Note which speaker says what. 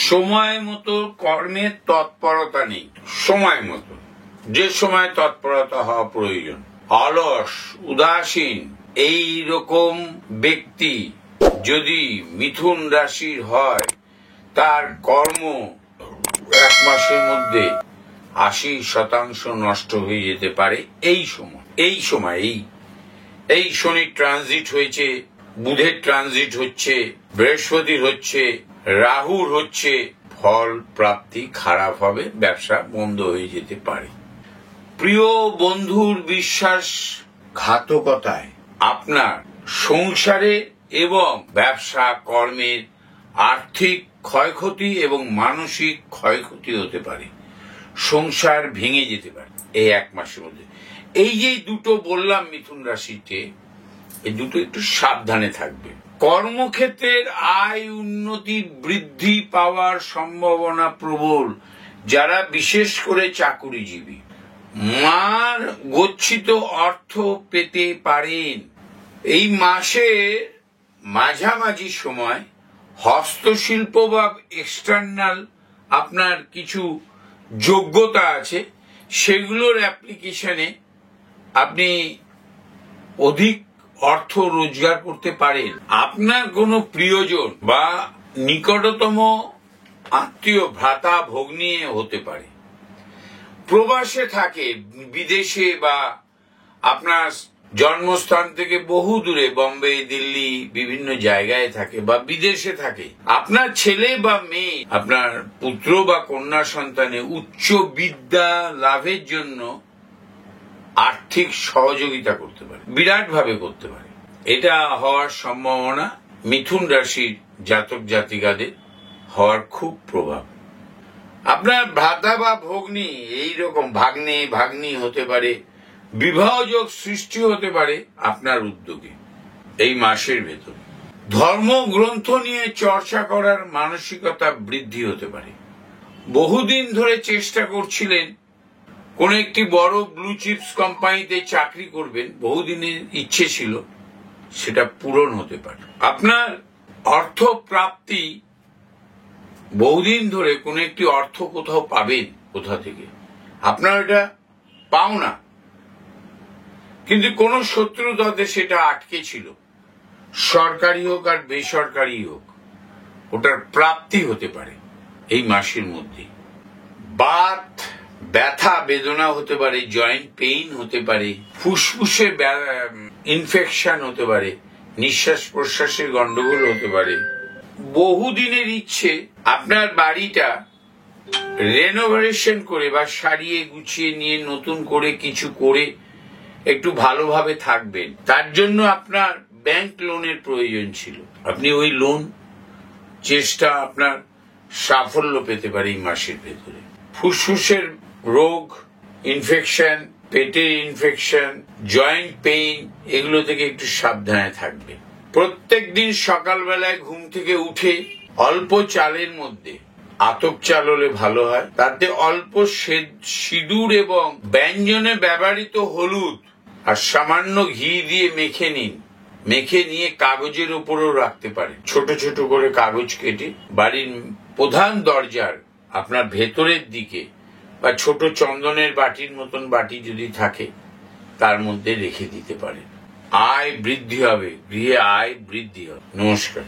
Speaker 1: সময় মতো কর্মের তৎপরতা নেই। সময় মতো যে সময় তৎপরতা হওয়া প্রয়োজন, অলস উদাসীন এই রকম ব্যক্তি যদি মিথুন রাশির হয়, তার কর্ম এক মাসের মধ্যে 80% নষ্ট হয়ে যেতে পারে। এই শনির ট্রানজিট হয়েছে, বুধের ট্রানজিট হচ্ছে, বৃহস্পতির হচ্ছে, রাহুর হচ্ছে, ফল প্রাপ্তি খারাপ হবে, ব্যবসা বন্ধ হয়ে যেতে পারে। প্রিয় বন্ধুর বিশ্বাসঘাতকতায় আপনার সংসারে এবং ব্যবসা কর্মের আর্থিক ক্ষয়ক্ষতি এবং মানসিক ক্ষয়ক্ষতি হতে পারে, সংসার ভেঙে যেতে পারে এই এক মাসের মধ্যে। এই যে দুটো বললাম মিথুন রাশিতে, এই দুটো একটু সাবধানে থাকবে। কর্মক্ষেত্রের আয় উন্নতি বৃদ্ধি পাওয়ার সম্ভাবনা প্রবল, যারা বিশেষ করে চাকুরিজীবী। মার গচ্ছিত অর্থ পেতে পারেন। এই মাসের মাঝামাঝি সময় হস্তশিল্প বা এক্সটার্নাল আপনার কিছু যোগ্যতা আছে, সেগুলোর অ্যাপ্লিকেশনে আপনি অধিক অর্থ রোজগার করতে পারেন। আপনার কোনো প্রিয়জন বা নিকটতম আত্মীয় ভ্রাতা ভগ্নী হতে পারে, প্রবাসে থাকে, বিদেশে বা আপনার জন্মস্থান থেকে বহু দূরে, বম্বে দিল্লি বিভিন্ন জায়গায় থাকে বা বিদেশে থাকে। আপনার ছেলে বা মেয়ে, আপনার পুত্র বা কন্যা সন্তানে উচ্চ বিদ্যা লাভের জন্য আর্থিক সহযোগিতা করতে পারে, বিরাট ভাবে করতে পারে। এটা হওয়ার সম্ভাবনা মিথুন রাশির জাতক জাতিকাদের হওয়ার খুব প্রভাব। আপনার ভ্রাতা বা ভগ্নী, এইরকম ভাগ্নি হতে পারে, বিবাহ যোগ সৃষ্টি হতে পারে আপনার উদ্যোগে এই মাসের ভেতর। ধর্মগ্রন্থ নিয়ে চর্চা করার মানসিকতা বৃদ্ধি হতে পারে। বহুদিন ধরে চেষ্টা করছিলেন কোন একটি বড় ব্লু চিপস কোম্পানিতে চাকরি করবেন, বহুদিনের ইচ্ছে ছিল, সেটা পূরণ হতে পারে। আপনার অর্থ প্রাপ্তি, বহুদিন ধরে কোন একটি অর্থ কোথাও পাবেন, কোথা থেকে আপনার এটা পাওনা, কিন্তু কোন শত্রু তাতে সেটা আটকে ছিল, সরকারি হোক আর বেসরকারি হোক, ওটার প্রাপ্তি হতে পারে এই মাসের মধ্যে। বাত ব্যথা বেদনা হতে পারে, জয়েন্ট পেইন হতে পারে, ফুসফুসে ইনফেকশন হতে পারে, নিঃশ্বাস প্রশ্বাসের গন্ডগোল হতে পারে। বহুদিনের ইচ্ছে আপনার বাড়িটা রেনোভেশন করে বা সারিয়ে গুছিয়ে নিয়ে নতুন করে কিছু করে একটু ভালোভাবে থাকবেন, তার জন্য আপনার ব্যাংক লোনের প্রয়োজন ছিল। আপনি ওই লোন চেষ্টা আপনার সাফল্য পেতে পারে এই মাসের ভেতরে। ফুসফুসের রোগ, ইনফেকশন, পেটের ইনফেকশন, জয়েন্ট পেইন, এগুলো থেকে একটু সাবধানে থাকবে। প্রত্যেক দিন সকালবেলায় ঘুম থেকে উঠে অল্প চালের মধ্যে, আতপ চাল হলে ভালো হয়, তাতে অল্প সিঁদুর এবং ব্যঞ্জনে ব্যবহৃত হলুদ আর সামান্য ঘি দিয়ে মেখে নিন। মেখে নিয়ে কাগজের উপরেও রাখতে পারেন, ছোট ছোট করে কাগজ কেটে বাড়ির প্রধান দরজার আপনার ভেতরের দিকে বা ছোট চন্দনের বাটির মতন বাটি যদি থাকে তার মধ্যে রেখে দিতে পারেন। আয় বৃদ্ধি হবে, গৃহে আয় বৃদ্ধি হবে। নমস্কার।